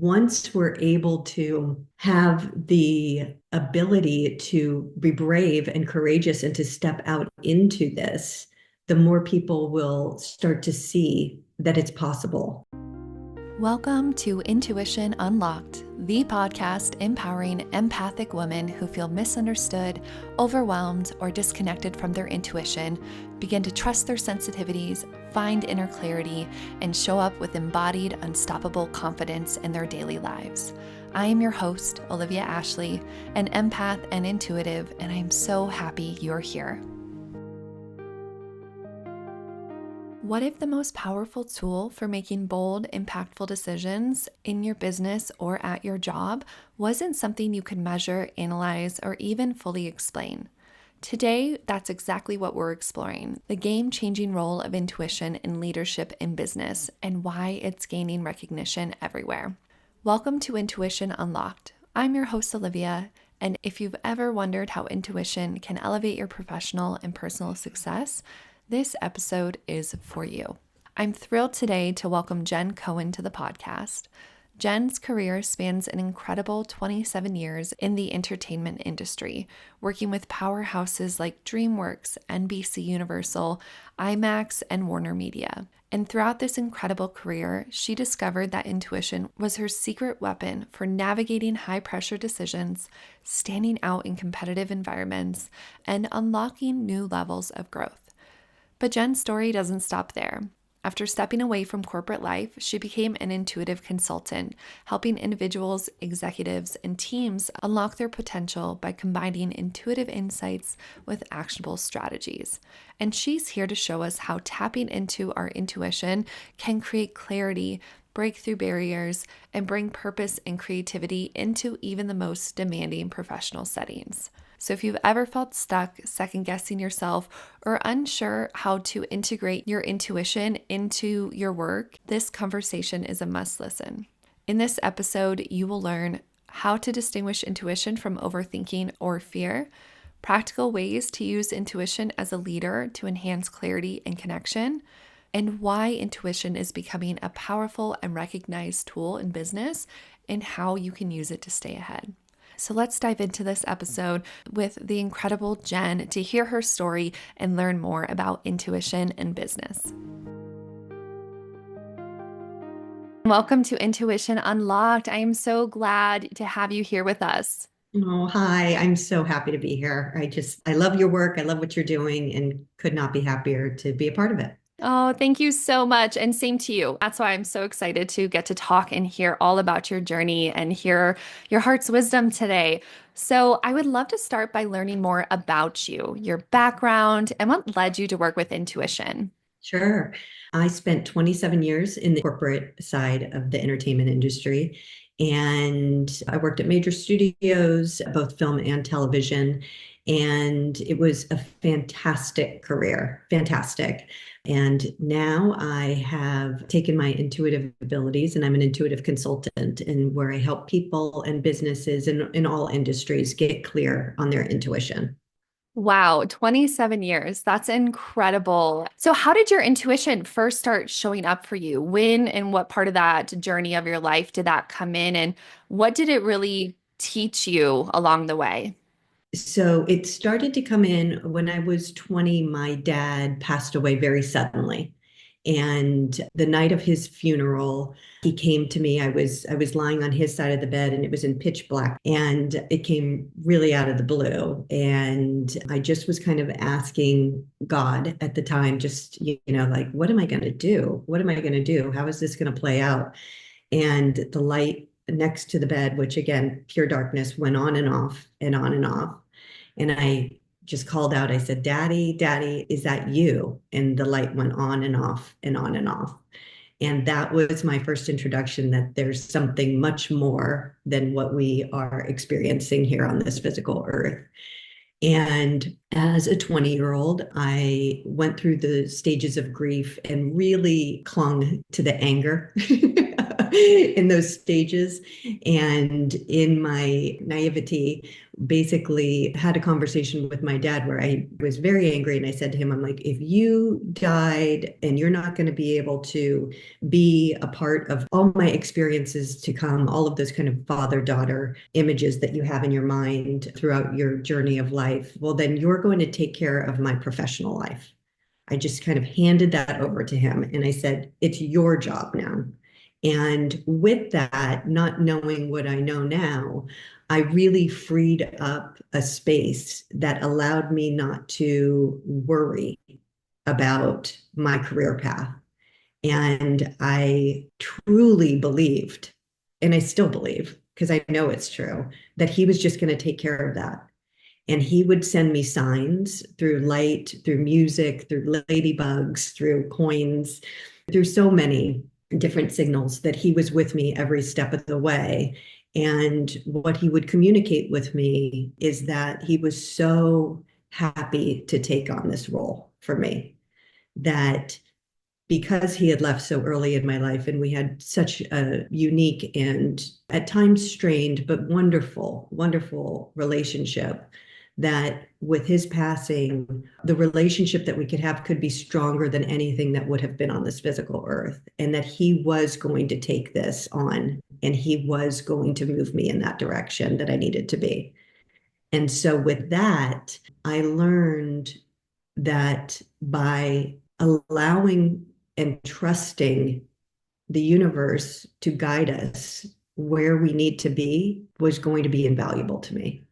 once we're able to have the ability to be brave and courageous and to step out into this, the more people will start to see that it's possible. Welcome to Intuition Unlocked, the podcast empowering empathic women who feel misunderstood, overwhelmed, or disconnected from their intuition, begin to trust their sensitivities, find inner clarity, and show up with embodied, unstoppable confidence in their daily lives. I am your host, Olivia Ashley, an empath and intuitive, and I am so happy you're here. What if the most powerful tool for making bold, impactful decisions in your business or at your job wasn't something you could measure, analyze, or even fully explain? Today, that's exactly what we're exploring, the game-changing role of intuition in leadership in business and why it's gaining recognition everywhere. Welcome to Intuition Unlocked. I'm your host, Olivia, and if you've ever wondered how intuition can elevate your professional and personal success, this episode is for you. I'm thrilled today to welcome Jenn Cohen to the podcast. Jenn's career spans an incredible 27 years in the entertainment industry, working with powerhouses like DreamWorks, NBC Universal, IMAX, and Warner Media. And throughout this incredible career, she discovered that intuition was her secret weapon for navigating high-pressure decisions, standing out in competitive environments, and unlocking new levels of growth. But Jenn's story doesn't stop there. After stepping away from corporate life, she became an intuitive consultant, helping individuals, executives, and teams unlock their potential by combining intuitive insights with actionable strategies. And she's here to show us how tapping into our intuition can create clarity, break through barriers, and bring purpose and creativity into even the most demanding professional settings. So if you've ever felt stuck, second-guessing yourself, or unsure how to integrate your intuition into your work, this conversation is a must listen. In this episode, you will learn how to distinguish intuition from overthinking or fear, practical ways to use intuition as a leader to enhance clarity and connection, and why intuition is becoming a powerful and recognized tool in business and how you can use it to stay ahead. So let's dive into this episode with the incredible Jenn to hear her story and learn more about intuition and business. Welcome to Intuition Unlocked. I am so glad to have you here with us. Oh, hi. I'm so happy to be here. I love your work. I love what you're doing and could not be happier to be a part of it. Oh, thank you so much. And same to you. That's why I'm so excited to get to talk and hear all about your journey and hear your heart's wisdom today. So I would love to start by learning more about you, your background, and what led you to work with intuition. Sure. I spent 27 years in the corporate side of the entertainment industry, and I worked at major studios, both film and television. And it was a fantastic career, fantastic. And now I have taken my intuitive abilities and I'm an intuitive consultant, and where I help people and businesses in all industries get clear on their intuition. Wow, 27 years. That's incredible. So, how did your intuition first start showing up for you? When and what part of that journey of your life did that come in? And what did it really teach you along the way? So it started to come in when I was 20. My dad passed away very suddenly. And the night of his funeral, he came to me. I was lying on his side of the bed and it was in pitch black, and it came really out of the blue. And I just was kind of asking God at the time, just, like, what am I going to do? What am I going to do? How is this going to play out? And the light next to the bed, which again, pure darkness, went on and off and on and off. And I just called out, I said, Daddy, Daddy, is that you? And the light went on and off and on and off. And that was my first introduction that there's something much more than what we are experiencing here on this physical earth. And as a 20-year-old, I went through the stages of grief and really clung to the anger in those stages. And in my naivety, basically had a conversation with my dad where I was very angry. And I said to him, I'm like, if you died and you're not going to be able to be a part of all my experiences to come, all of those kind of father-daughter images that you have in your mind throughout your journey of life, well, then you're going to take care of my professional life. I just kind of handed that over to him and I said, it's your job now. And with that, not knowing what I know now, I really freed up a space that allowed me not to worry about my career path. And I truly believed, and I still believe, because I know it's true, that he was just going to take care of that. And he would send me signs through light, through music, through ladybugs, through coins, through so many different signals that he was with me every step of the way. And what he would communicate with me is that he was so happy to take on this role for me, that because he had left so early in my life and we had such a unique and at times strained but wonderful, wonderful relationship, that with his passing, the relationship that we could have could be stronger than anything that would have been on this physical earth. And that he was going to take this on and he was going to move me in that direction that I needed to be. And so with that, I learned that by allowing and trusting the universe to guide us where we need to be was going to be invaluable to me.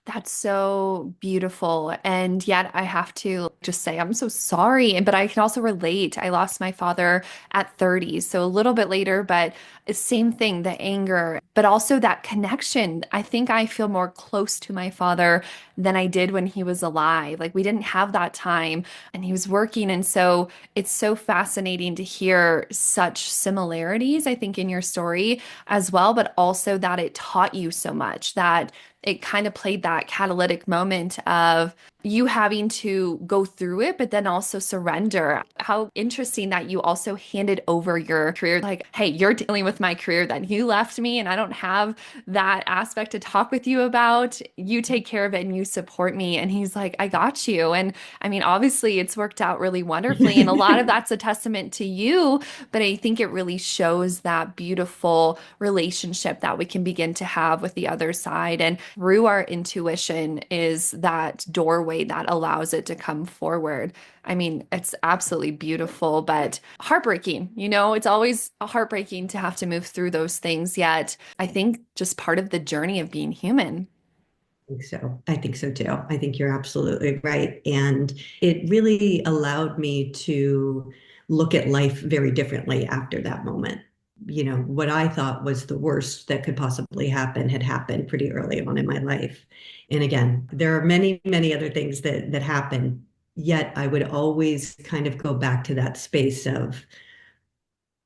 That's so beautiful. And yet I have to just say, I'm so sorry. But I can also relate. I lost my father at 30, so a little bit later, but same thing, the anger, but also that connection. I think I feel more close to my father than I did when he was alive. Like we didn't have that time and he was working. And so it's so fascinating to hear such similarities, I think, in your story as well, but also that it taught you so much that it kind of played that catalytic moment of you having to go through it, but then also surrender. How interesting that you also handed over your career. Like, hey, you're dealing with my career, that you left me and I don't have that aspect to talk with you about. You take care of it and you support me. And he's like, I got you. And I mean, obviously, it's worked out really wonderfully. And a lot of that's a testament to you, but I think it really shows that beautiful relationship that we can begin to have with the other side. And through our intuition is that doorway that allows it to come forward. I mean, it's absolutely beautiful, but heartbreaking. It's always heartbreaking to have to move through those things, yet I think just part of the journey of being human. Think so. I think so too. I think you're absolutely right. And it really allowed me to look at life very differently after that moment. What I thought was the worst that could possibly happen had happened pretty early on in my life. And again, there are many, many other things that happen. Yet I would always kind of go back to that space of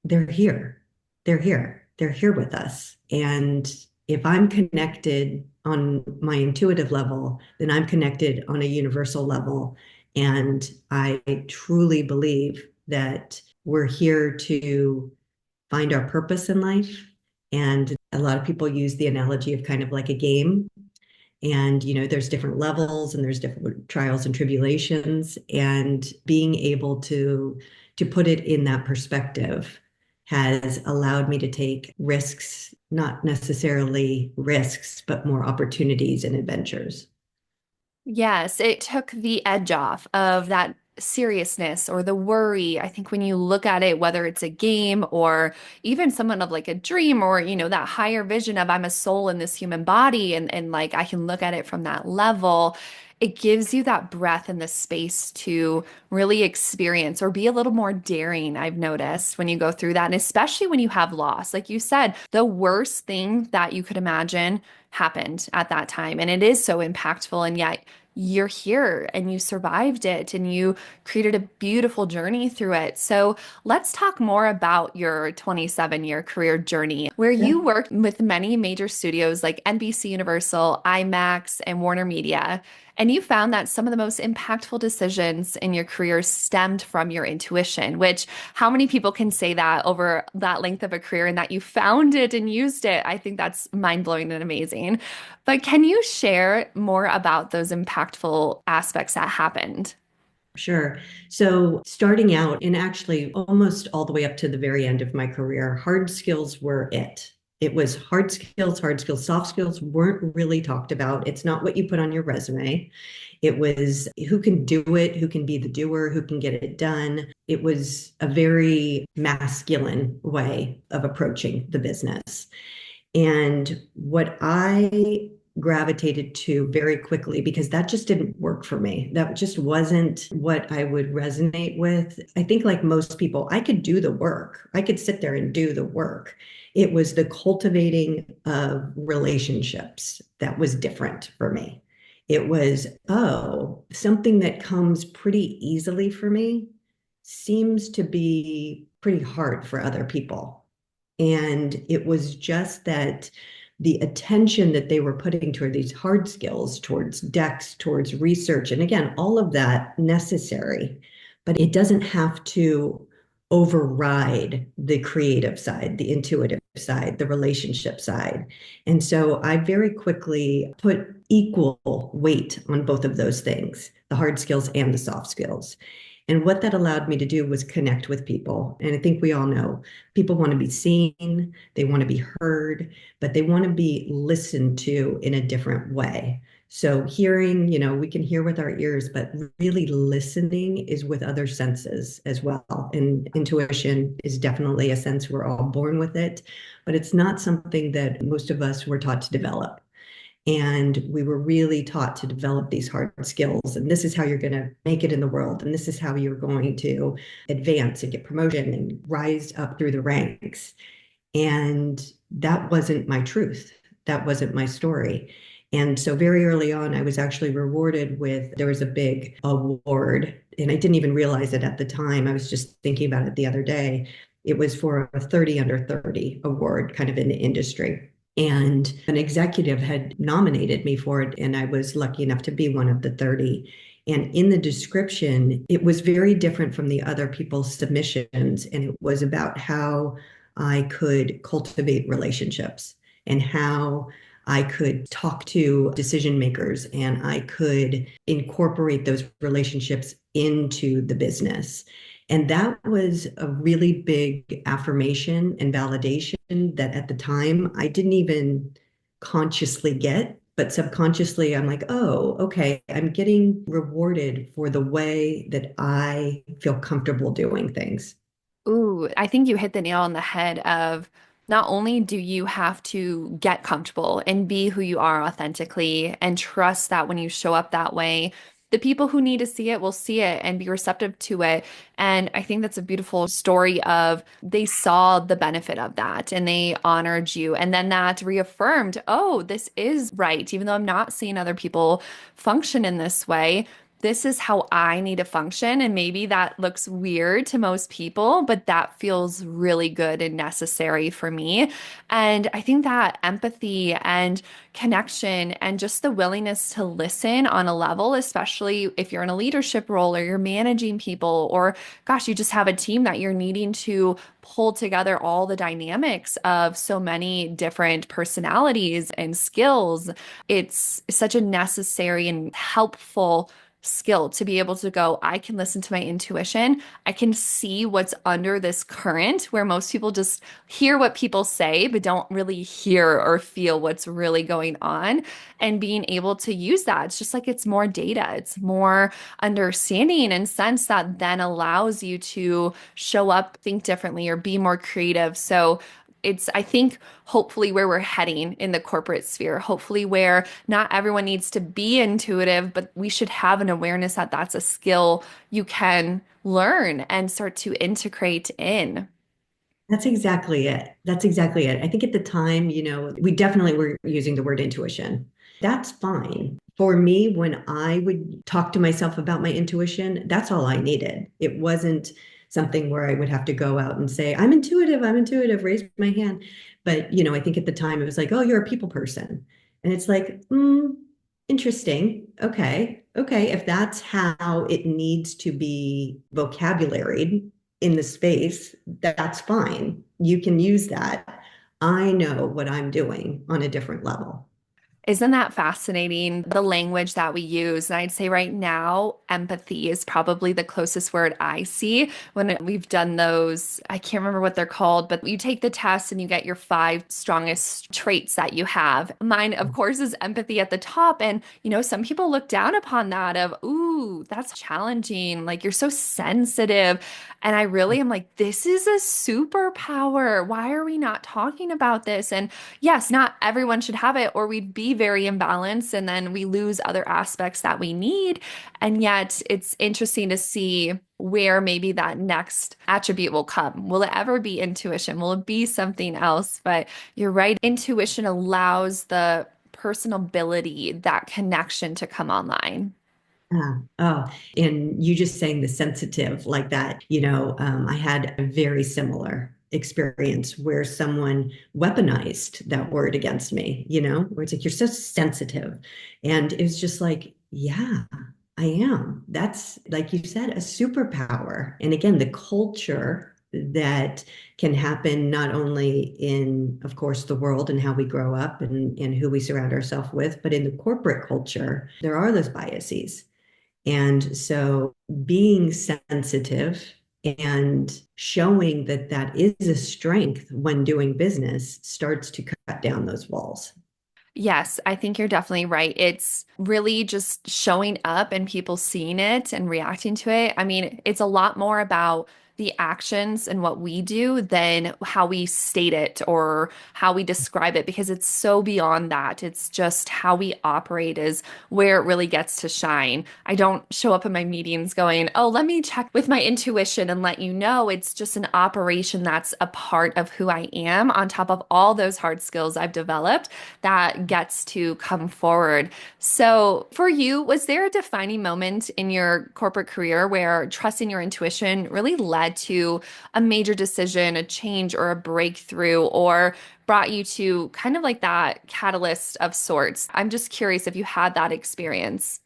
they're here. They're here. They're here with us. And if I'm connected on my intuitive level, then I'm connected on a universal level. And I truly believe that we're here to find our purpose in life. And a lot of people use the analogy of kind of like a game. And there's different levels and there's different trials and tribulations, and being able to put it in that perspective has allowed me to take risks, not necessarily risks, but more opportunities and adventures. Yes, it took the edge off of that seriousness or the worry. I think when you look at it, whether it's a game or even someone of like a dream or, that higher vision of I'm a soul in this human body and like I can look at it from that level, it gives you that breath and the space to really experience or be a little more daring, I've noticed when you go through that. And especially when you have loss, like you said, the worst thing that you could imagine happened at that time. And it is so impactful. And yet you're here and you survived it and you created a beautiful journey through it. So let's talk more about your 27-year career journey, where Yeah. you worked with many major studios like NBC Universal, IMAX, and Warner Media. And you found that some of the most impactful decisions in your career stemmed from your intuition, which how many people can say that over that length of a career and that you found it and used it? I think that's mind-blowing and amazing. But can you share more about those impactful aspects that happened? Sure. So, starting out and actually almost all the way up to the very end of my career, hard skills were it. It was hard skills, hard skills. Soft skills weren't really talked about. It's not what you put on your resume. It was who can do it, who can be the doer, who can get it done. It was a very masculine way of approaching the business. And what I gravitated to very quickly, because that just didn't work for me. That just wasn't what I would resonate with. I think, like most people, I could do the work, I could sit there and do the work. It was the cultivating of relationships that was different for me. It was, oh, something that comes pretty easily for me seems to be pretty hard for other people. And it was just that the attention that they were putting toward these hard skills, towards decks, towards research, and again, all of that necessary, but it doesn't have to override the creative side, the intuitive side, the relationship side. And so I very quickly put equal weight on both of those things, the hard skills and the soft skills. And what that allowed me to do was connect with people. And I think we all know people want to be seen, they want to be heard, but they want to be listened to in a different way. So, hearing, we can hear with our ears, but really listening is with other senses as well. And intuition is definitely a sense we're all born with it, but it's not something that most of us were taught to develop. And we were really taught to develop these hard skills. And this is how you're going to make it in the world. And this is how you're going to advance and get promotion and rise up through the ranks. And that wasn't my truth. That wasn't my story. And so very early on, I was actually rewarded with, there was a big award, and I didn't even realize it at the time. I was just thinking about it the other day. It was for a 30 under 30 award, kind of in the industry. And an executive had nominated me for it, and I was lucky enough to be one of the 30. And in the description, it was very different from the other people's submissions. And it was about how I could cultivate relationships and how I could talk to decision makers and I could incorporate those relationships into the business. And that was a really big affirmation and validation that at the time I didn't even consciously get, but subconsciously I'm like, oh, okay, I'm getting rewarded for the way that I feel comfortable doing things. Ooh, I think you hit the nail on the head of not only do you have to get comfortable and be who you are authentically and trust that when you show up that way, the people who need to see it will see it and be receptive to it. And I think that's a beautiful story of they saw the benefit of that and they honored you. And then that reaffirmed, oh, this is right. Even though I'm not seeing other people function in this way, this is how I need to function. And maybe that looks weird to most people, but that feels really good and necessary for me. And I think that empathy and connection and just the willingness to listen on a level, especially if you're in a leadership role or you're managing people, or gosh, you just have a team that you're needing to pull together all the dynamics of so many different personalities and skills. It's such a necessary and helpful skill to be able to go, I can listen to my intuition. I can see what's under this current where most people just hear what people say, but don't really hear or feel what's really going on. And being able to use that, it's just like it's more data, it's more understanding and sense that then allows you to show up, think differently, or be more creative. So it's, I think, hopefully where we're heading in the corporate sphere, hopefully where not everyone needs to be intuitive, but we should have an awareness that that's a skill you can learn and start to integrate in. That's exactly it. That's exactly it. I think at the time, we definitely were using the word intuition. That's fine. For me, when I would talk to myself about my intuition, that's all I needed. It wasn't something where I would have to go out and say, I'm intuitive, raise my hand. But, I think at the time it was like, oh, you're a people person. And it's like, Interesting. Okay. Okay. If that's how it needs to be vocabularied in the space, that's fine. You can use that. I know what I'm doing on a different level. Isn't that fascinating? The language that we use. And I'd say right now, empathy is probably the closest word I see when we've done those. I can't remember what they're called, but you take the test and you get your five strongest traits that you have. Mine, of course, is empathy at the top. And, some people look down upon that of, ooh, that's challenging. Like you're so sensitive. And I really am like, this is a superpower. Why are we not talking about this? And yes, not everyone should have it, or we'd be very imbalanced and then we lose other aspects that we need. And yet, it's interesting to see where maybe that next attribute will come. Will it ever be intuition? Will it be something else? But you're right, intuition allows the personability, that connection to come online. Oh, and you just saying the sensitive like that, I had a very similar experience where someone weaponized that word against me, where it's like, you're so sensitive. And it was just like, yeah, I am. That's, like you said, a superpower. And again, the culture that can happen not only in, of course, the world and how we grow up and who we surround ourselves with, but in the corporate culture, there are those biases. And so being sensitive and showing that that is a strength when doing business starts to cut down those walls. Yes, I think you're definitely right. It's really just showing up and people seeing it and reacting to it. I mean, it's a lot more about the actions and what we do than how we state it or how we describe it because it's so beyond that. It's just how we operate is where it really gets to shine. I don't show up in my meetings going, oh, let me check with my intuition and let you know. It's just an operation that's a part of who I am on top of all those hard skills I've developed that gets to come forward. So, for you, was there a defining moment in your corporate career where trusting your intuition really led to a major decision, a change, or a breakthrough, or brought you to kind of like that catalyst of sorts? I'm just curious if you had that experience.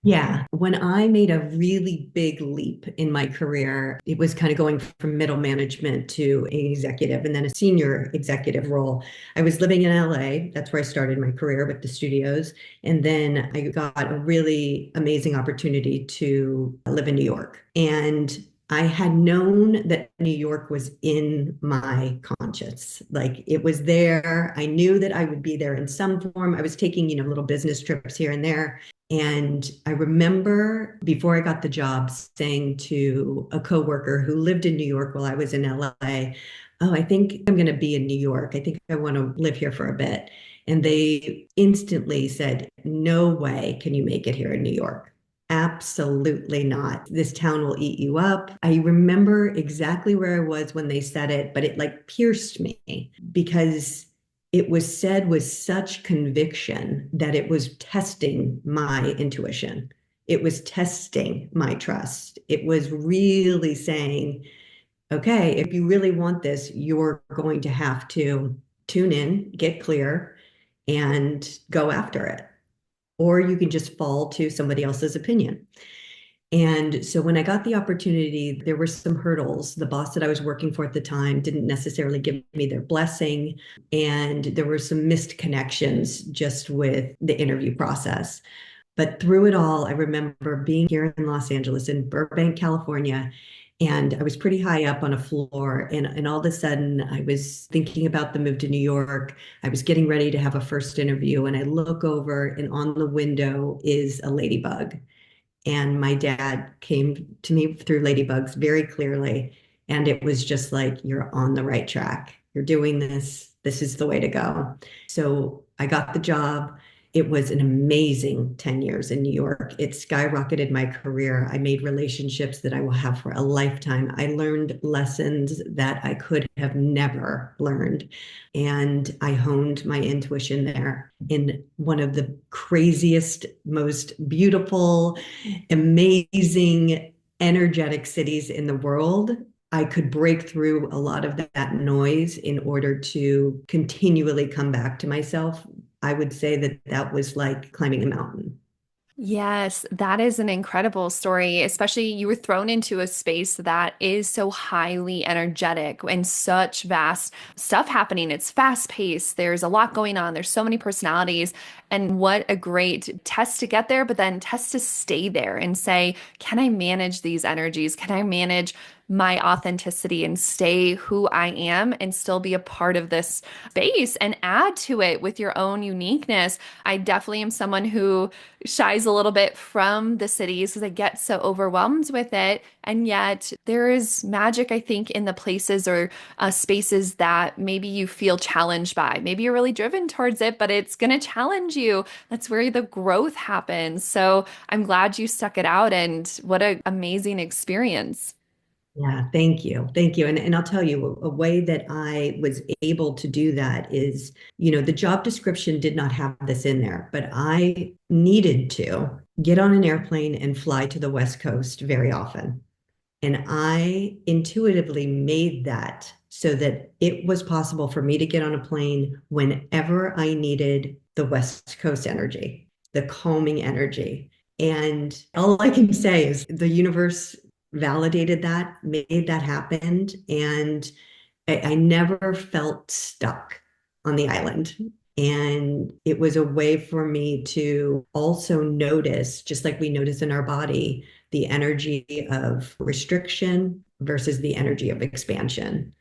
Yeah, when I made a really big leap in my career, it was kind of going from middle management to an executive and then a senior executive role. I was living in LA. That's where I started my career with the studios. And then I got a really amazing opportunity to live in New York. And I had known that New York was in my conscience. Like it was there. I knew that I would be there in some form. I was taking, little business trips here and there. And I remember before I got the job saying to a coworker who lived in New York while I was in LA, oh, I think I'm going to be in New York. I think I want to live here for a bit. And they instantly said, no way can you make it here in New York. Absolutely not. This town will eat you up. I remember exactly where I was when they said it, but it like pierced me because it was said with such conviction that it was testing my intuition. It was testing my trust. It was really saying, okay, if you really want this, you're going to have to tune in, get clear, and go after it. Or you can just fall to somebody else's opinion. And so when I got the opportunity, there were some hurdles. The boss that I was working for at the time didn't necessarily give me their blessing. And there were some missed connections just with the interview process. But through it all, I remember being here in Los Angeles, in Burbank, California, and I was pretty high up on a floor. And all of a sudden, I was thinking about the move to New York. I was getting ready to have a first interview, and I look over, and on the window is a ladybug. And my dad came to me through ladybugs very clearly. And it was just like, you're on the right track. You're doing this. This is the way to go. So I got the job. It was an amazing 10 years in New York. It skyrocketed my career. I made relationships that I will have for a lifetime. I learned lessons that I could have never learned. And I honed my intuition there in one of the craziest, most beautiful, amazing, energetic cities in the world. I could break through a lot of that noise in order to continually come back to myself I would say that that was like climbing a mountain. Yes, that is an incredible story, especially you were thrown into a space that is so highly energetic and such vast stuff happening. It's fast paced. There's a lot going on. There's so many personalities. And what a great test to get there, but then test to stay there and say, can I manage these energies? Can I manage my authenticity and stay who I am and still be a part of this space and add to it with your own uniqueness? I definitely am someone who shies a little bit from the cities because I get so overwhelmed with it. And yet, there is magic, I think, in the places or spaces that maybe you feel challenged by. Maybe you're really driven towards it, but it's going to challenge you. That's where the growth happens. So I'm glad you stuck it out, and what an amazing experience. Yeah, thank you. Thank you. And I'll tell you, a way that I was able to do that is, the job description did not have this in there, but I needed to get on an airplane and fly to the West Coast very often. And I intuitively made that so that it was possible for me to get on a plane whenever I needed the West Coast energy, the calming energy. And all I can say is the universe validated that, made that happen. And I never felt stuck on the island. And it was a way for me to also notice, just like we notice in our body, the energy of restriction versus the energy of expansion.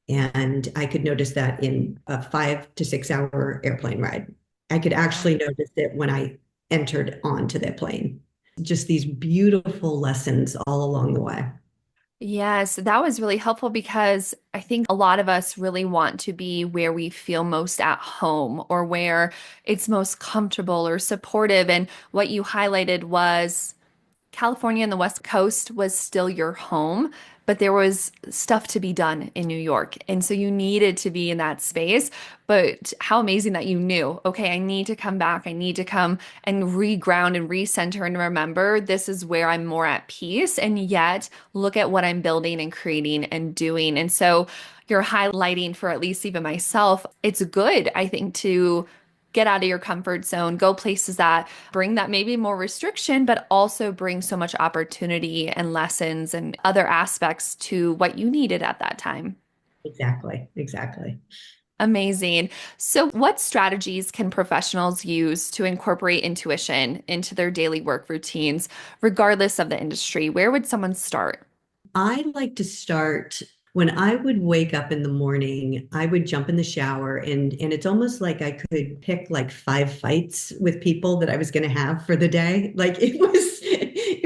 And I could notice that in a 5 to 6 hour airplane ride. I could actually notice it when I entered onto the plane. Just these beautiful lessons all along the way. Yes, that was really helpful because I think a lot of us really want to be where we feel most at home or where it's most comfortable or supportive. And what you highlighted was California and the West Coast was still your home, but there was stuff to be done in New York. And so you needed to be in that space. But how amazing that you knew, okay, I need to come back. I need to come and reground and recenter and remember this is where I'm more at peace. And yet look at what I'm building and creating and doing. And so you're highlighting for at least even myself, it's good, I think, to get out of your comfort zone, go places that bring that maybe more restriction, but also bring so much opportunity and lessons and other aspects to what you needed at that time. Exactly, exactly. Amazing. So, what strategies can professionals use to incorporate intuition into their daily work routines, regardless of the industry? Where would someone start? I like to start when I would wake up in the morning, I would jump in the shower and it's almost like I could pick like 5 fights with people that I was going to have for the day. Like it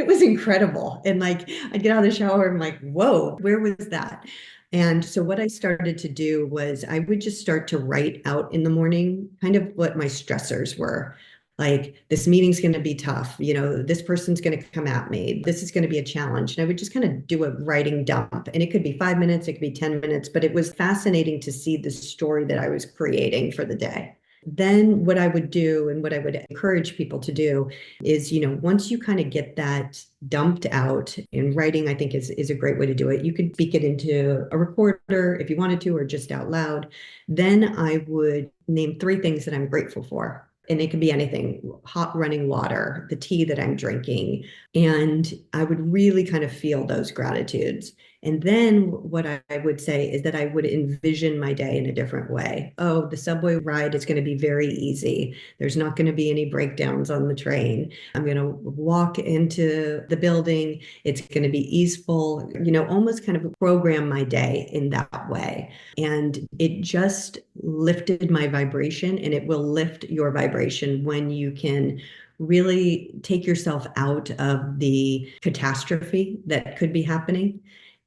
was incredible. And like I'd get out of the shower and I'm like, whoa, where was that? And so what I started to do was I would just start to write out in the morning kind of what my stressors were. Like this meeting's going to be tough, this person's going to come at me, this is going to be a challenge. And I would just kind of do a writing dump, and it could be 5 minutes, it could be 10 minutes, but it was fascinating to see the story that I was creating for the day. Then what I would do and what I would encourage people to do is, once you kind of get that dumped out, in writing, I think is a great way to do it. You could speak it into a recorder if you wanted to, or just out loud. Then I would name 3 things that I'm grateful for. And it can be anything: hot running water, the tea that I'm drinking. And I would really kind of feel those gratitudes. And then what I would say is that I would envision my day in a different way. Oh, the subway ride is going to be very easy. There's not going to be any breakdowns on the train. I'm going to walk into the building. It's going to be easeful, almost kind of program my day in that way. And it just lifted my vibration, and it will lift your vibration when you can really take yourself out of the catastrophe that could be happening.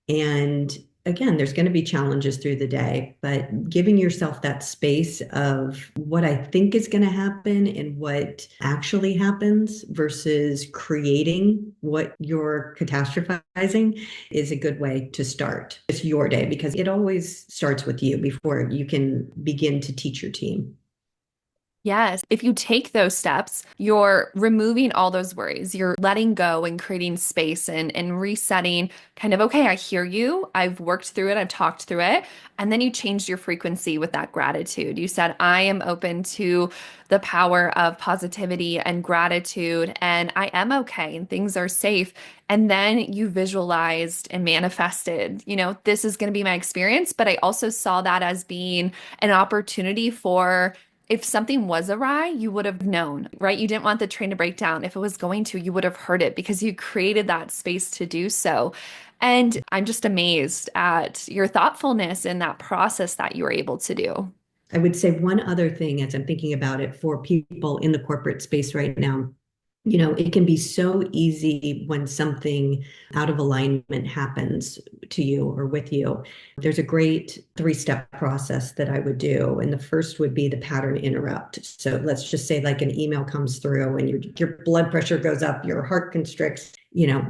And again, there's going to be challenges through the day, but giving yourself that space of what I think is going to happen and what actually happens versus creating what you're catastrophizing is a good way to start. It's your day because it always starts with you before you can begin to teach your team. Yes. If you take those steps, you're removing all those worries. You're letting go and creating space and resetting kind of, okay, I hear you. I've worked through it. I've talked through it. And then you changed your frequency with that gratitude. You said, I am open to the power of positivity and gratitude, and I am okay, and things are safe. And then you visualized and manifested, this is going to be my experience. But I also saw that as being an opportunity for if something was awry, you would have known, right? You didn't want the train to break down. If it was going to, you would have heard it because you created that space to do so. And I'm just amazed at your thoughtfulness in that process that you were able to do. I would say one other thing as I'm thinking about it for people in the corporate space right now. It can be so easy when something out of alignment happens to you or with you. There's a great three-step process that I would do. And the first would be the pattern interrupt. So let's just say like an email comes through and your blood pressure goes up, your heart constricts,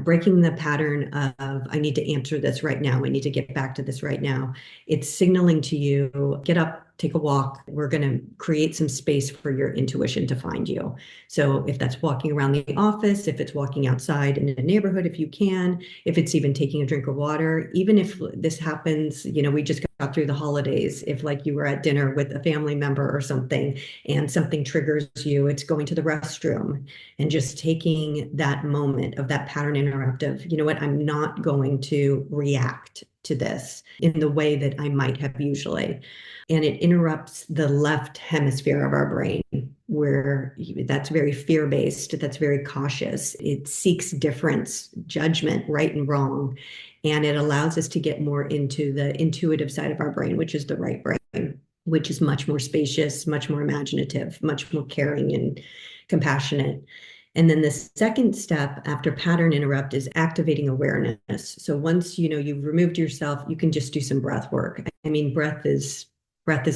breaking the pattern of I need to answer this right now. I need to get back to this right now. It's signaling to you, get up, take a walk. We're going to create some space for your intuition to find you. So if that's walking around the office, if it's walking outside in a neighborhood, if you can, if it's even taking a drink of water, even if this happens, we just got through the holidays, if like you were at dinner with a family member or something and something triggers you, it's going to the restroom and just taking that moment of that pattern interruptive, you know what, I'm not going to react to this in the way that I might have usually. And it interrupts the left hemisphere of our brain, where that's very fear based, that's very cautious. It seeks difference, judgment, right and wrong. And it allows us to get more into the intuitive side of our brain, which is the right brain, which is much more spacious, much more imaginative, much more caring and compassionate. And then the second step after pattern interrupt is activating awareness. So once you've removed yourself, you can just do some breath work. I mean, breath is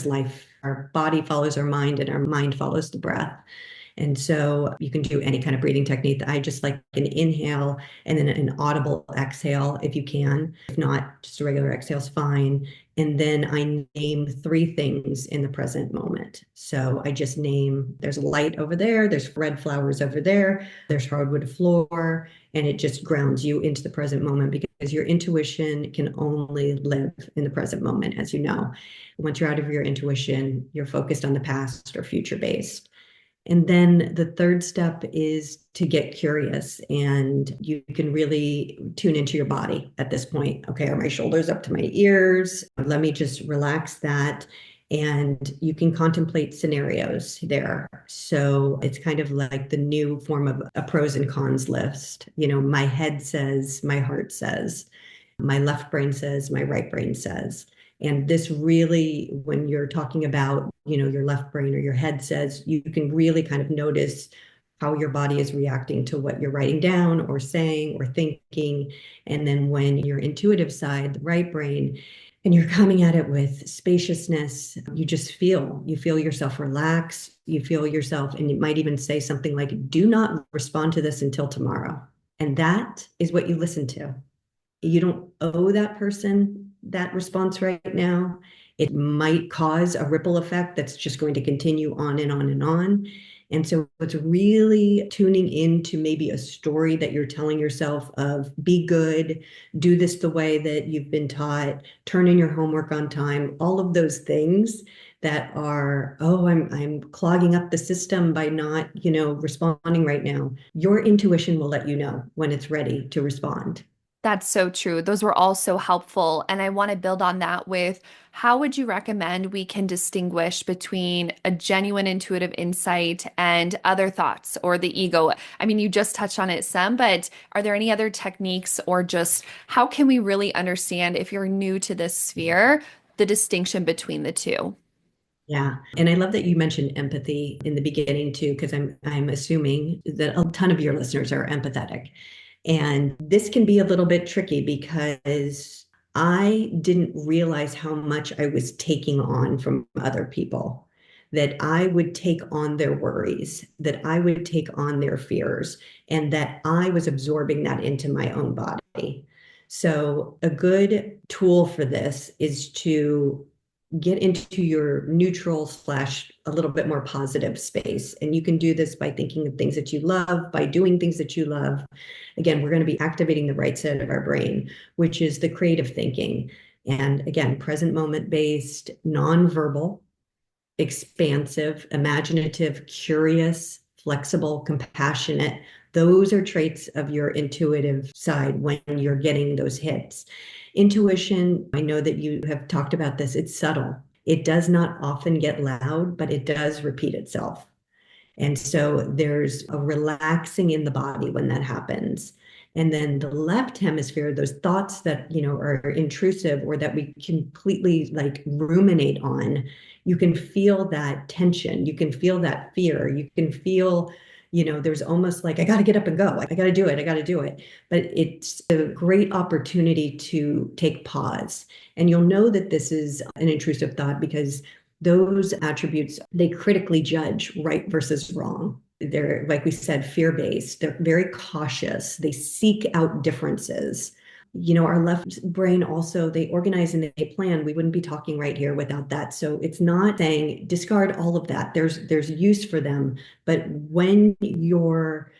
life. Our body follows our mind and our mind follows the breath. And so you can do any kind of breathing technique. I just like an inhale and then an audible exhale if you can. If not, just a regular exhale is fine. And then I name three things in the present moment. So I just name there's a light over there, there's red flowers over there, there's hardwood floor, and it just grounds you into the present moment because your intuition can only live in the present moment, as you know. Once you're out of your intuition, you're focused on the past or future based. And then the third step is to get curious, and you can really tune into your body at this point. Okay, are my shoulders up to my ears? Let me just relax that. And you can contemplate scenarios there. So it's kind of like the new form of a pros and cons list. My head says, my heart says, my left brain says, my right brain says. And this really, when you're talking about, your left brain or your head says, you can really kind of notice how your body is reacting to what you're writing down or saying or thinking. And then when your intuitive side, the right brain, and you're coming at it with spaciousness, you feel yourself relax, you feel yourself, and it might even say something like, do not respond to this until tomorrow. And that is what you listen to. You don't owe that person that response right now. It might cause a ripple effect that's just going to continue on and on and on. And so it's really tuning into maybe a story that you're telling yourself of be good, do this the way that you've been taught, turn in your homework on time, all of those things that are, oh, I'm clogging up the system by not, responding right now. Your intuition will let you know when it's ready to respond. That's so true. Those were all so helpful. And I want to build on that with how would you recommend we can distinguish between a genuine intuitive insight and other thoughts or the ego? I mean, you just touched on it some, but are there any other techniques or just how can we really understand if you're new to this sphere, the distinction between the two? Yeah. And I love that you mentioned empathy in the beginning too, because I'm assuming that a ton of your listeners are empathetic. And this can be a little bit tricky because I didn't realize how much I was taking on from other people, that I would take on their worries, that I would take on their fears, and that I was absorbing that into my own body. So, a good tool for this is to get into your neutral slash a little bit more positive space. And you can do this by thinking of things that you love, by doing things that you love. Again, we're going to be activating the right side of our brain, which is the creative thinking. And again, present moment based, nonverbal, expansive, imaginative, curious, flexible, compassionate. Those are traits of your intuitive side when you're getting those hits. Intuition, I know that you have talked about this, it's subtle. It does not often get loud, but it does repeat itself. And so there's a relaxing in the body when that happens. And then the left hemisphere, those thoughts that, are intrusive or that we completely like ruminate on, you can feel that tension. You can feel that fear. You can feel, there's almost like, I got to get up and go. I got to do it. I got to do it. But it's a great opportunity to take pause. And you'll know that this is an intrusive thought because those attributes, they critically judge right versus wrong. They're, like we said, fear-based. They're very cautious. They seek out differences. Our left brain also, they organize and they plan. We wouldn't be talking right here without that. So it's not saying discard all of that. There's use for them. But when you're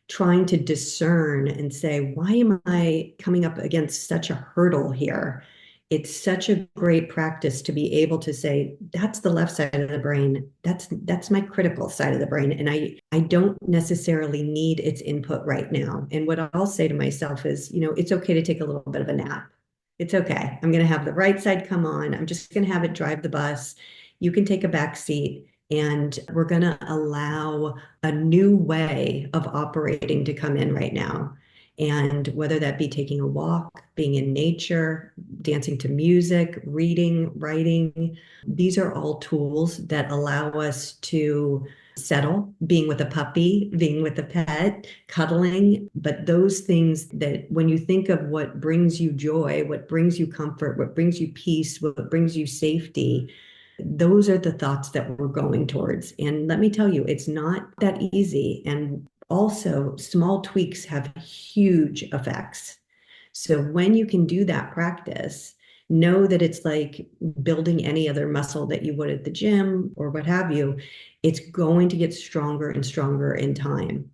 trying to discern and say, why am I coming up against such a hurdle here? It's such a great practice to be able to say, that's the left side of the brain. That's my critical side of the brain. And I don't necessarily need its input right now. And what I'll say to myself is, it's okay to take a little bit of a nap. It's okay. I'm going to have the right side come on. I'm just going to have it drive the bus. You can take a back seat and we're going to allow a new way of operating to come in right now. And whether that be taking a walk, being in nature, dancing to music, reading, writing, these are all tools that allow us to settle, being with a puppy, being with a pet, cuddling. But those things that when you think of what brings you joy, what brings you comfort, what brings you peace, what brings you safety, those are the thoughts that we're going towards. And let me tell you, it's not that easy. And also, small tweaks have huge effects. So when you can do that practice, know that it's like building any other muscle that you would at the gym or what have you. It's going to get stronger and stronger in time.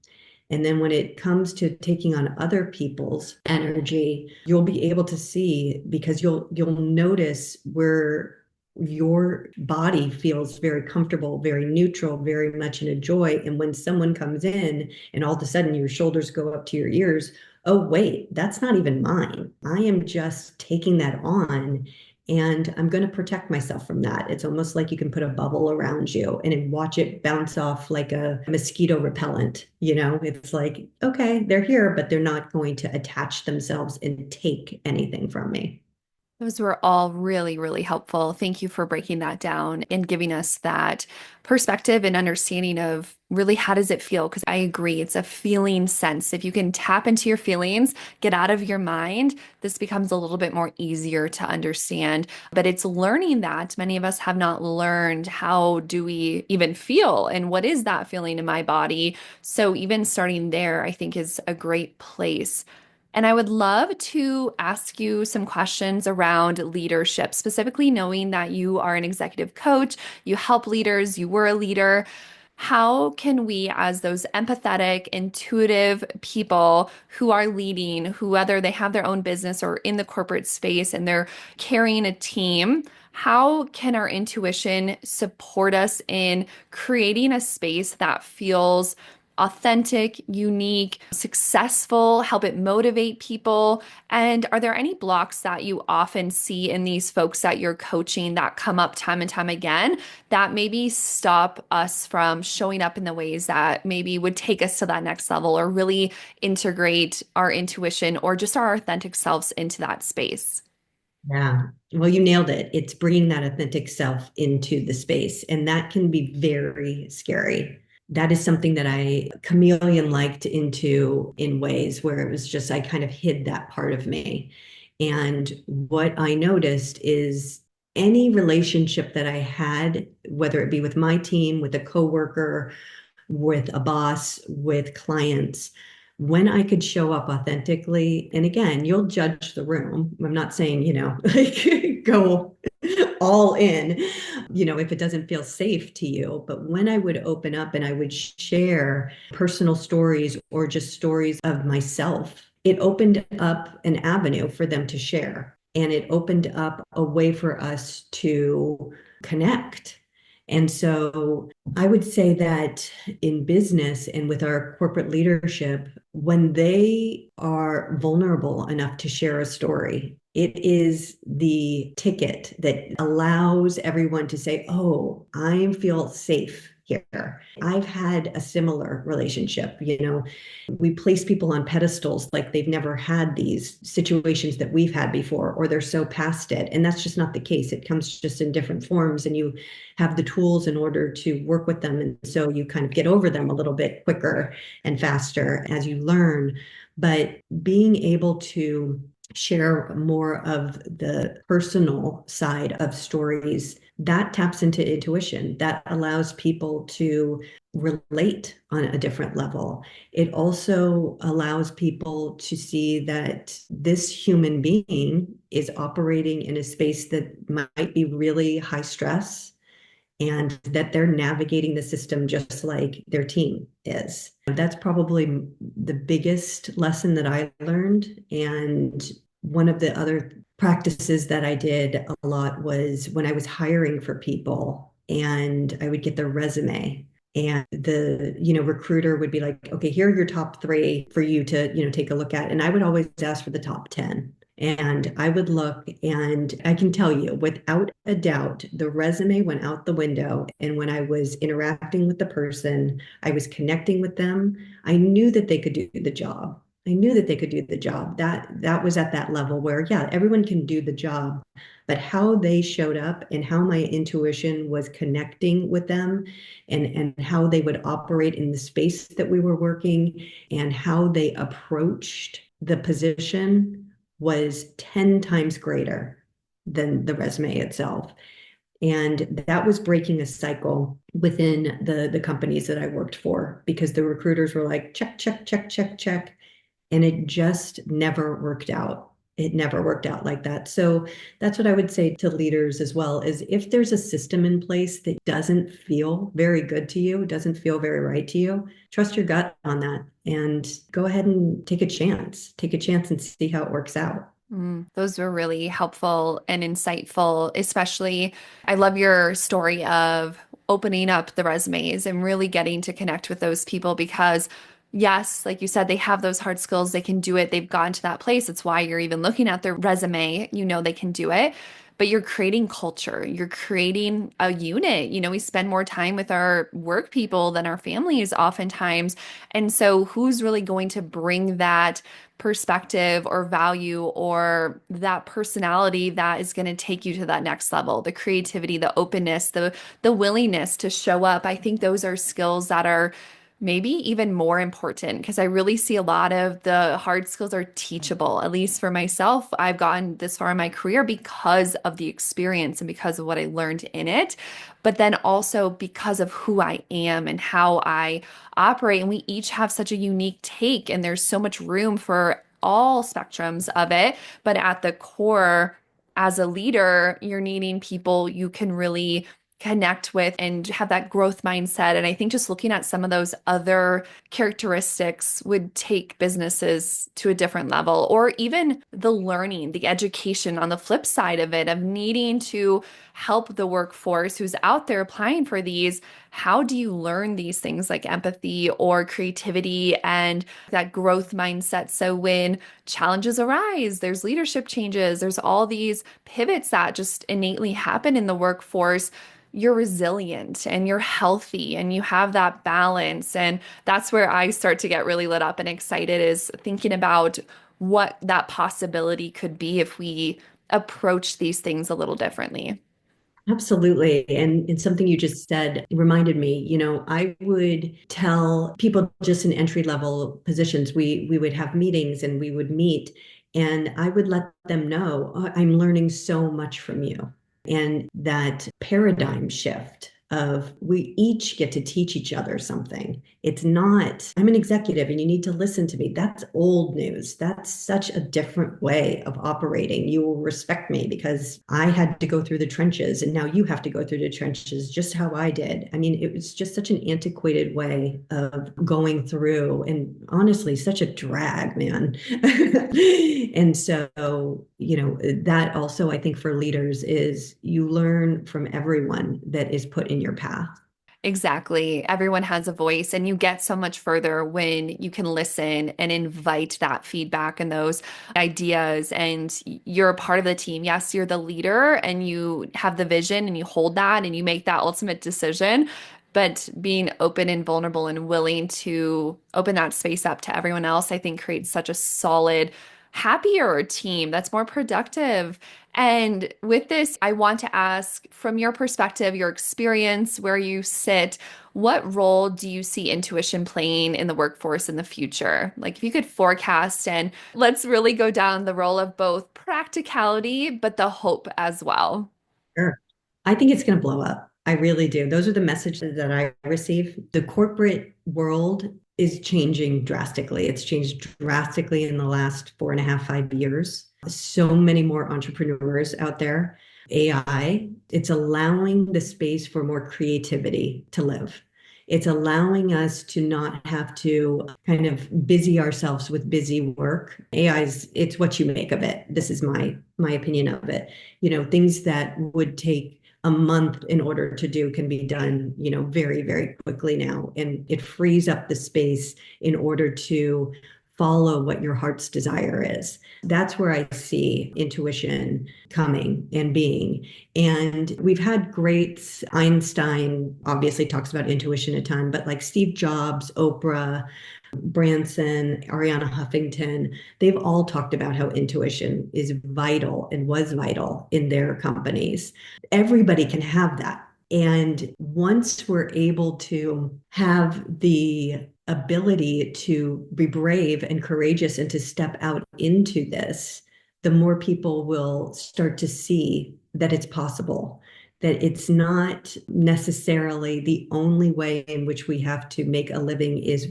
And then when it comes to taking on other people's energy, you'll be able to see because you'll notice where your body feels very comfortable, very neutral, very much in a joy. And when someone comes in and all of a sudden your shoulders go up to your ears, oh, wait, that's not even mine. I am just taking that on and I'm going to protect myself from that. It's almost like you can put a bubble around you and watch it bounce off like a mosquito repellent. It's like, okay, they're here, but they're not going to attach themselves and take anything from me. Those were all really, really helpful. Thank you for breaking that down and giving us that perspective and understanding of really how does it feel? Because I agree, it's a feeling sense. If you can tap into your feelings, get out of your mind, this becomes a little bit more easier to understand. But it's learning that many of us have not learned how do we even feel and what is that feeling in my body. So even starting there, I think is a great place. And I would love to ask you some questions around leadership, specifically knowing that you are an executive coach, you help leaders, you were a leader. How can we, as those empathetic, intuitive people who are leading, who whether they have their own business or in the corporate space and they're carrying a team, how can our intuition support us in creating a space that feels authentic, unique, successful, help it motivate people? And are there any blocks that you often see in these folks that you're coaching that come up time and time again that maybe stop us from showing up in the ways that maybe would take us to that next level or really integrate our intuition or just our authentic selves into that space? Yeah. Well, you nailed it. It's bringing that authentic self into the space, and that can be very scary. That is something that I chameleon liked into in ways where it was just I kind of hid that part of me. And what I noticed is any relationship that I had, whether it be with my team, with a coworker, with a boss, with clients, when I could show up authentically. And again, you'll judge the room. I'm not saying, like go all in, if it doesn't feel safe to you. But when I would open up and I would share personal stories or just stories of myself, it opened up an avenue for them to share. And it opened up a way for us to connect. And so I would say that in business and with our corporate leadership, when they are vulnerable enough to share a story, it is the ticket that allows everyone to say, oh, I feel safe here. I've had a similar relationship. We place people on pedestals like they've never had these situations that we've had before, or they're so past it. And that's just not the case. It comes just in different forms, and you have the tools in order to work with them. And so you kind of get over them a little bit quicker and faster as you learn. But being able to share more of the personal side of stories, that taps into intuition. That allows people to relate on a different level. It also allows people to see that this human being is operating in a space that might be really high stress and that they're navigating the system just like their team is. That's probably the biggest lesson that I learned. And one of the other practices that I did a lot was when I was hiring for people and I would get their resume. And the, recruiter would be like, okay, here are your top three for you to, take a look at. And I would always ask for the top 10. And I would look, and I can tell you without a doubt, the resume went out the window. And when I was interacting with the person, I was connecting with them. I knew that they could do the job. I knew that they could do the job. That was at that level where, yeah, everyone can do the job, but how they showed up and how my intuition was connecting with them and how they would operate in the space that we were working and how they approached the position was 10 times greater than the resume itself. And that was breaking a cycle within the companies that I worked for because the recruiters were like, check, check, check, check, check. And it just never worked out. It never worked out like that. So that's what I would say to leaders as well is if there's a system in place that doesn't feel very good to you, doesn't feel very right to you, trust your gut on that and go ahead and take a chance. Take a chance and see how it works out. Those were really helpful and insightful, especially I love your story of opening up the resumes and really getting to connect with those people because yes, like you said, they have those hard skills, they can do it, they've gotten to that place. It's why you're even looking at their resume, they can do it. But you're creating culture, you're creating a unit. We spend more time with our work people than our families oftentimes. And so, who's really going to bring that perspective or value or that personality that is going to take you to that next level? The creativity, the openness, the willingness to show up. I think those are skills that are maybe even more important because I really see a lot of the hard skills are teachable. At least for myself, I've gotten this far in my career because of the experience and because of what I learned in it, but then also because of who I am and how I operate. And we each have such a unique take, and there's so much room for all spectrums of it. But at the core, as a leader, you're needing people you can really connect with and have that growth mindset. And I think just looking at some of those other characteristics would take businesses to a different level, or even the learning, the education on the flip side of it, of needing to help the workforce who's out there applying for these. How do you learn these things like empathy or creativity and that growth mindset? So when challenges arise, there's leadership changes, there's all these pivots that just innately happen in the workforce, you're resilient and you're healthy and you have that balance. And that's where I start to get really lit up and excited, is thinking about what that possibility could be if we approach these things a little differently. Absolutely. And something you just said reminded me, I would tell people just in entry level positions, we would have meetings and we would meet and I would let them know, "Oh, I'm learning so much from you." And that paradigm shift of we each get to teach each other something. It's not, I'm an executive and you need to listen to me. That's old news. That's such a different way of operating. You will respect me because I had to go through the trenches and now you have to go through the trenches just how I did. I mean, it was just such an antiquated way of going through and honestly, such a drag, man. And so, that also I think for leaders is you learn from everyone that is put in your path. Exactly. Everyone has a voice, and you get so much further when you can listen and invite that feedback and those ideas, and you're a part of the team. Yes, you're the leader and you have the vision and you hold that and you make that ultimate decision. But being open and vulnerable and willing to open that space up to everyone else, I think creates such a solid, happier team that's more productive. And with this, I want to ask from your perspective, your experience, where you sit, what role do you see intuition playing in the workforce in the future? Like, if you could forecast, and let's really go down the role of both practicality, but the hope as well. Sure. I think it's going to blow up. I really do. Those are the messages that I receive. The corporate world is changing drastically. It's changed drastically in the last 4.5, 5 years. So many more entrepreneurs out there. AI, it's allowing the space for more creativity to live. It's allowing us to not have to kind of busy ourselves with busy work. AI's, it's what you make of it. This is my opinion of it. Things that would take a month in order to do can be done, very, very quickly now. And it frees up the space in order to follow what your heart's desire is. That's where I see intuition coming and being. And we've had greats. Einstein obviously talks about intuition a ton, but like Steve Jobs, Oprah, Branson, Ariana Huffington, they've all talked about how intuition is vital and was vital in their companies. Everybody can have that. And once we're able to have the ability to be brave and courageous and to step out into this, the more people will start to see that it's possible, that it's not necessarily the only way in which we have to make a living is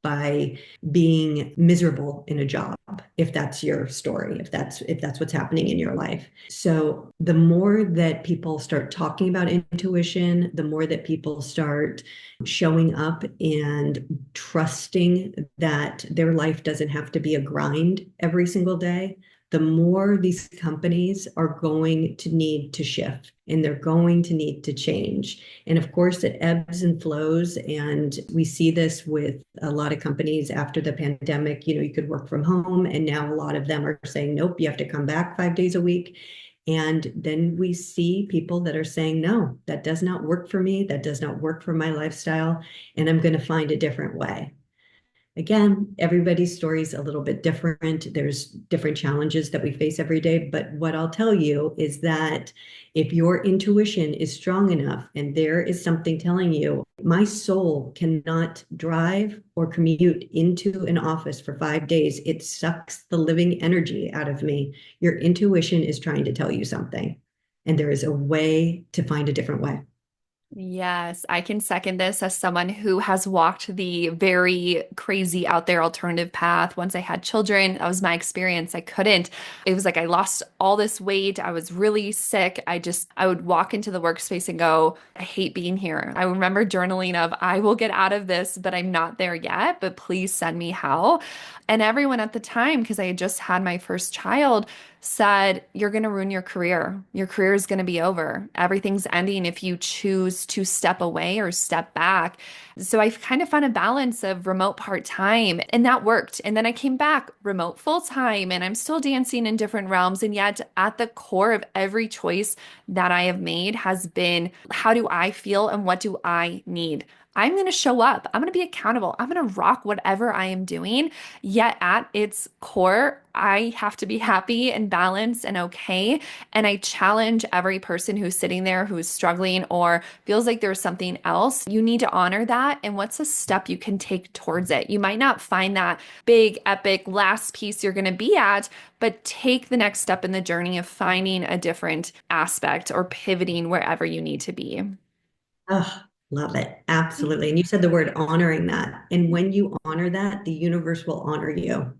by being miserable in a job, if that's your story, if that's what's happening in your life. So the more that people start talking about intuition, the more that people start showing up and trusting that their life doesn't have to be a grind every single day, the more these companies are going to need to shift and they're going to need to change. And of course, it ebbs and flows. And we see this with a lot of companies after the pandemic. You could work from home, and now a lot of them are saying, nope, you have to come back 5 days a week. And then we see people that are saying, no, that does not work for me. That does not work for my lifestyle. And I'm going to find a different way. Again, everybody's story is a little bit different. There's different challenges that we face every day. But what I'll tell you is that if your intuition is strong enough and there is something telling you, my soul cannot drive or commute into an office for 5 days, it sucks the living energy out of me. Your intuition is trying to tell you something. And there is a way to find a different way. Yes, I can second this as someone who has walked the very crazy out there alternative path. Once I had children, that was my experience. I couldn't. It was like I lost all this weight. I was really sick. I would walk into the workspace and go, I hate being here. I remember journaling of, I will get out of this, but I'm not there yet, but please send me how. And everyone at the time, because I had just had my first child, said, you're going to ruin your career. Your career is going to be over. Everything's ending if you choose to step away or step back. So I kind of found a balance of remote part time, and that worked. And then I came back remote full time, and I'm still dancing in different realms. And yet, at the core of every choice that I have made has been, how do I feel and what do I need? I'm going to show up. I'm going to be accountable. I'm going to rock whatever I am doing. Yet at its core, I have to be happy and balanced and okay. And I challenge every person who's sitting there who's struggling or feels like there's something else. You need to honor that. And what's a step you can take towards it? You might not find that big, epic last piece you're going to be at, but take the next step in the journey of finding a different aspect or pivoting wherever you need to be. Oh, love it. Absolutely. And you said the word honoring that. And when you honor that, the universe will honor you.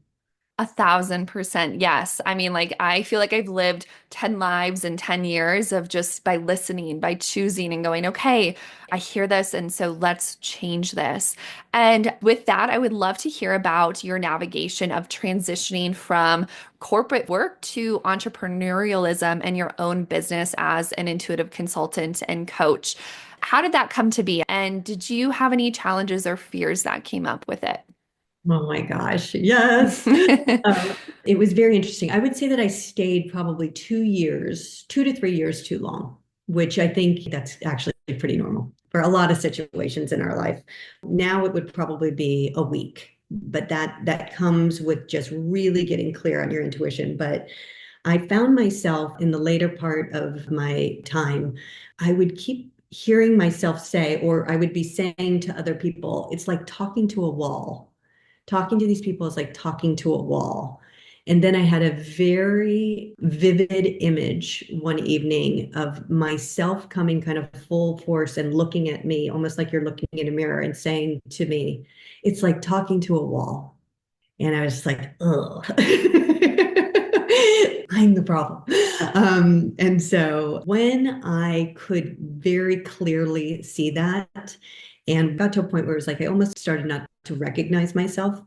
1,000% yes. I mean, like, I feel like I've lived 10 lives in 10 years of just by listening, by choosing and going, okay, I hear this. And so let's change this. And with that, I would love to hear about your navigation of transitioning from corporate work to entrepreneurialism and your own business as an intuitive consultant and coach. How did that come to be? And did you have any challenges or fears that came up with it? Oh my gosh. Yes. It was very interesting. I would say that I stayed probably 2 years, 2 to 3 years too long, which I think that's actually pretty normal for a lot of situations in our life. Now it would probably be a week, but that comes with just really getting clear on your intuition. But I found myself in the later part of my time, I would keep hearing myself say, or I would be saying to other people, it's like talking to a wall. Talking to these people is like talking to a wall. And then I had a very vivid image one evening of myself coming kind of full force and looking at me, almost like you're looking in a mirror and saying to me, it's like talking to a wall. And I was just like, oh, I'm the problem. And so when I could very clearly see that and got to a point where it was like I almost started not to recognize myself.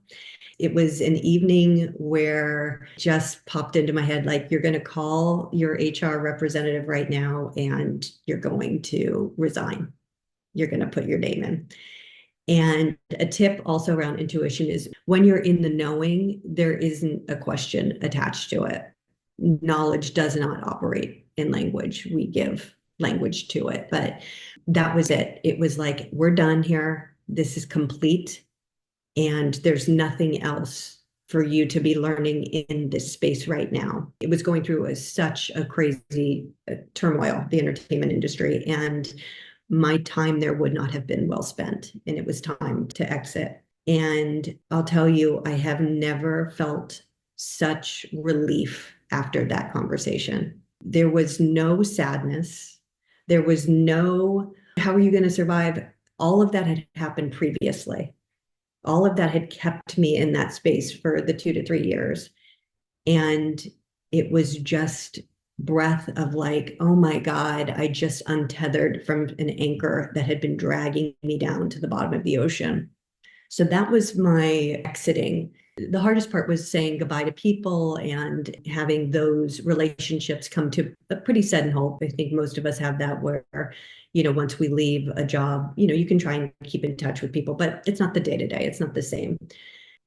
It was an evening where just popped into my head like, you're going to call your HR representative right now and you're going to resign. You're going to put your name in. And a tip also around intuition is when you're in the knowing, there isn't a question attached to it. Knowledge does not operate in language. We give language to it. But that was it. It was like, we're done here. This is complete. And there's nothing else for you to be learning in this space right now. It was going through such a crazy turmoil, the entertainment industry. And my time there would not have been well spent. And it was time to exit. And I'll tell you, I have never felt such relief after that conversation. There was no sadness. There was no, how are you going to survive? All of that had happened previously. All of that had kept me in that space for the 2 to 3 years. And it was just breath of like, oh my God, I just untethered from an anchor that had been dragging me down to the bottom of the ocean. So that was my exiting. The hardest part was saying goodbye to people and having those relationships come to a pretty sudden halt. I think most of us have that where, once we leave a job, you can try and keep in touch with people, but it's not the day to day. It's not the same.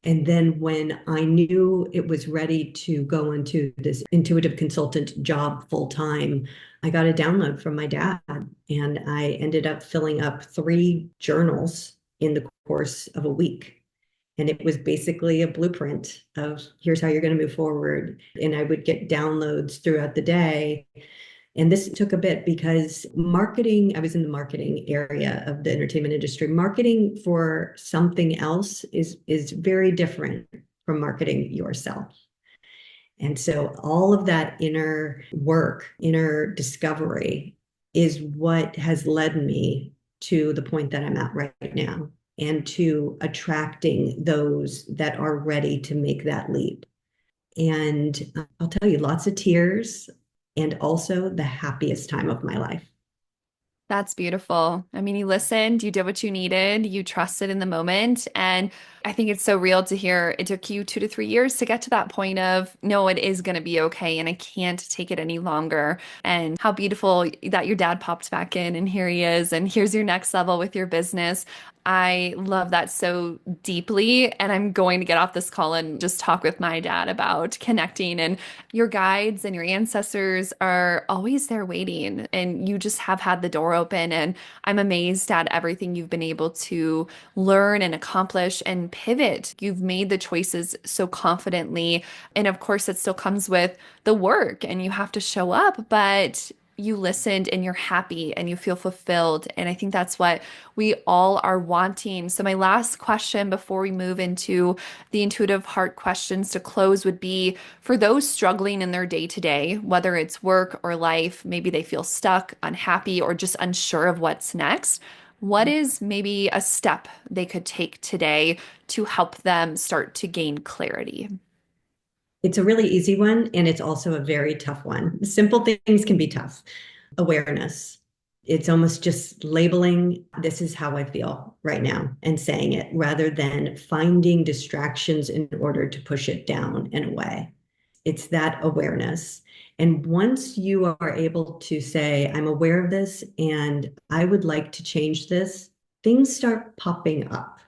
And then when I knew it was ready to go into this intuitive consultant job full time, I got a download from my dad and I ended up filling up 3 journals in the course of a week. And it was basically a blueprint of here's how you're going to move forward. And I would get downloads throughout the day. And this took a bit because marketing, I was in the marketing area of the entertainment industry. Marketing for something else is very different from marketing yourself. And so all of that inner work, inner discovery is what has led me to the point that I'm at right now and to attracting those that are ready to make that leap. And I'll tell you, lots of tears and also the happiest time of my life. That's beautiful. I mean, you listened, you did what you needed, you trusted in the moment. And I think it's so real to hear it took you 2 to 3 years to get to that point of, no, it is going to be okay. And I can't take it any longer. And how beautiful that your dad popped back in and here he is. And here's your next level with your business. I love that so deeply. And I'm going to get off this call and just talk with my dad about connecting. And your guides and your ancestors are always there waiting. And you just have had the door open. And I'm amazed at everything you've been able to learn and accomplish and pivot. You've made the choices so confidently. And of course, it still comes with the work and you have to show up, but you listened and you're happy and you feel fulfilled. And I think that's what we all are wanting. So, my last question before we move into the intuitive heart questions to close would be for those struggling in their day to day, whether it's work or life, maybe they feel stuck, unhappy, or just unsure of what's next. What is maybe a step they could take today to help them start to gain clarity? It's a really easy one, and it's also a very tough one. Simple things can be tough. Awareness. It's almost just labeling, this is how I feel right now, and saying it rather than finding distractions in order to push it down and away. It's that awareness. And once you are able to say, I'm aware of this and I would like to change this, things start popping up.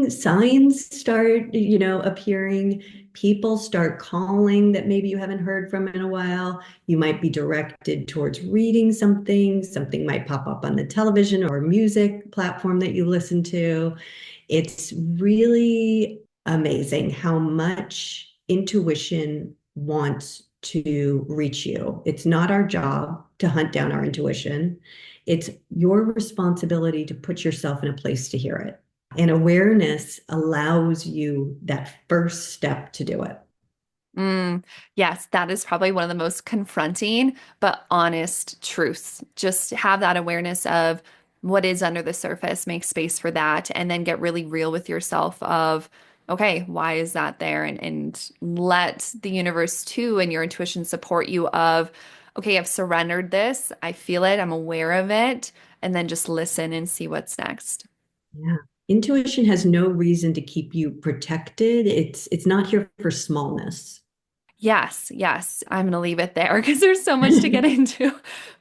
Signs start, appearing. People start calling that maybe you haven't heard from in a while. You might be directed towards reading something. Something might pop up on the television or music platform that you listen to. It's really amazing how much intuition wants to reach you. It's not our job to hunt down our intuition. It's your responsibility to put yourself in a place to hear it. And awareness allows you that first step to do it. Yes, that is probably one of the most confronting but honest truths. Just have that awareness of what is under the surface, make space for that, and then get really real with yourself of, okay, why is that there? And let the universe too and your intuition support you of, okay, I've surrendered this. I feel it. I'm aware of it. And then just listen and see what's next. Yeah. Intuition has no reason to keep you protected. It's not here for smallness. Yes, yes. I'm going to leave it there because there's so much to get into.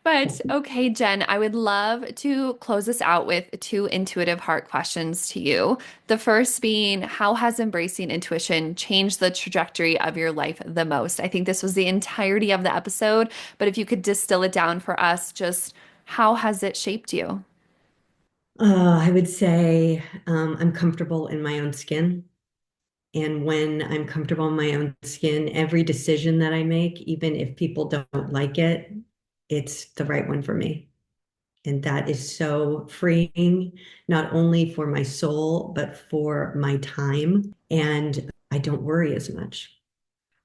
But okay, Jenn, I would love to close this out with two intuitive heart questions to you. The first being, how has embracing intuition changed the trajectory of your life the most? I think this was the entirety of the episode, but if you could distill it down for us, just how has it shaped you? I would say I'm comfortable in my own skin. And when I'm comfortable in my own skin, every decision that I make, even if people don't like it, it's the right one for me. And that is so freeing, not only for my soul, but for my time. And I don't worry as much.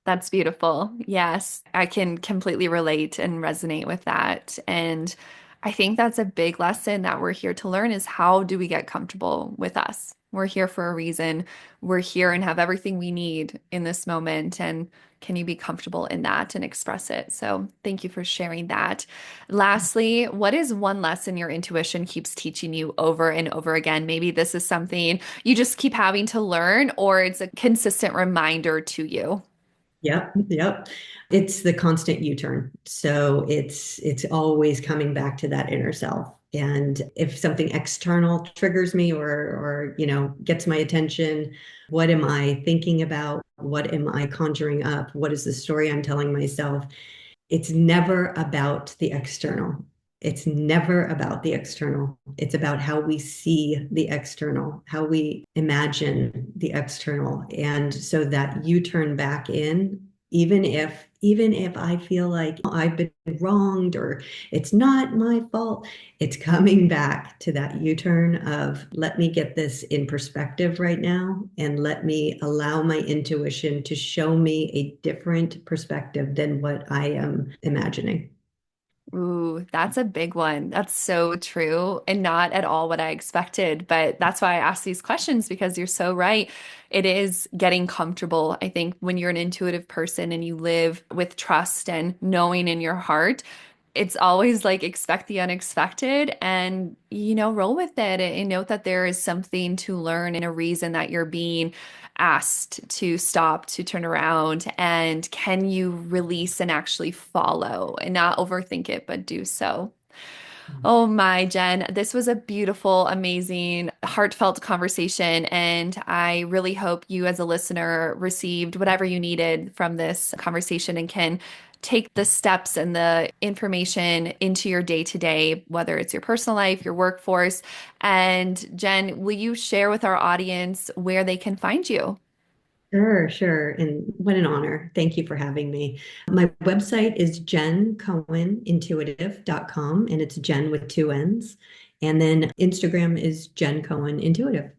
That's beautiful. Yes, I can completely relate and resonate with that. And I think that's a big lesson that we're here to learn is how do we get comfortable with us? We're here for a reason. We're here and have everything we need in this moment. And can you be comfortable in that and express it? So thank you for sharing that. Lastly, what is one lesson your intuition keeps teaching you over and over again? Maybe this is something you just keep having to learn, or it's a consistent reminder to you. Yep, yep. It's the constant U-turn. So it's always coming back to that inner self. And if something external triggers me or gets my attention, what am I thinking about? What am I conjuring up? What is the story I'm telling myself? It's never about the external. It's never about the external. It's about how we see the external, how we imagine the external. And so that you turn back in, even if I feel like I've been wronged or it's not my fault, it's coming back to that U-turn of let me get this in perspective right now and let me allow my intuition to show me a different perspective than what I am imagining. Ooh, that's a big one. That's so true and not at all what I expected. But that's why I ask these questions because you're so right. It is getting comfortable. I think when you're an intuitive person and you live with trust and knowing in your heart, it's always like expect the unexpected and, roll with it and note that there is something to learn and a reason that you're being asked to stop, to turn around, and can you release and actually follow and not overthink it, but do so. Oh my, Jenn, this was a beautiful, amazing, heartfelt conversation. And I really hope you, as a listener, received whatever you needed from this conversation and can take the steps and the information into your day to day, whether it's your personal life, your workforce. And Jenn, will you share with our audience where they can find you? Sure, sure. And what an honor. Thank you for having me. My website is JennCohenIntuitive.com, and it's Jen with two N's. And then Instagram is Jenn Cohen Intuitive.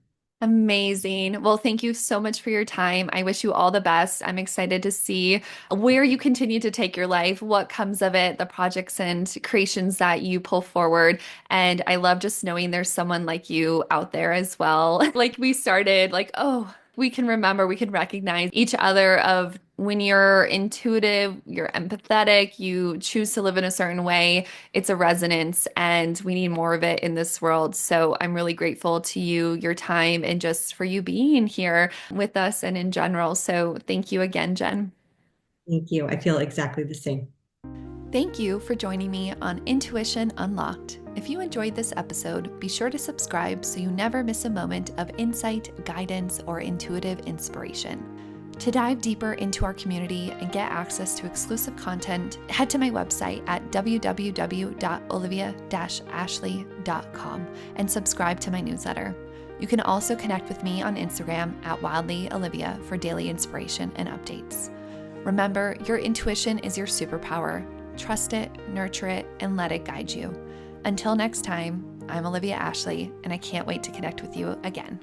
Amazing. Well, thank you so much for your time. I wish you all the best. I'm excited to see where you continue to take your life, what comes of it, the projects and creations that you pull forward. And I love just knowing there's someone like you out there as well. Like we started, like, oh, we can remember, we can recognize each other of when you're intuitive, you're empathetic, you choose to live in a certain way, it's a resonance, and we need more of it in this world. So I'm really grateful to you, your time, and just for you being here with us and in general. So thank you again, Jen. Thank you. I feel exactly the same. Thank you for joining me on Intuition Unlocked. If you enjoyed this episode, be sure to subscribe so you never miss a moment of insight, guidance, or intuitive inspiration. To dive deeper into our community and get access to exclusive content, head to my website at www.olivia-ashley.com and subscribe to my newsletter. You can also connect with me on Instagram at wildlyolivia for daily inspiration and updates. Remember, your intuition is your superpower. Trust it, nurture it, and let it guide you. Until next time, I'm Olivia Ashley, and I can't wait to connect with you again.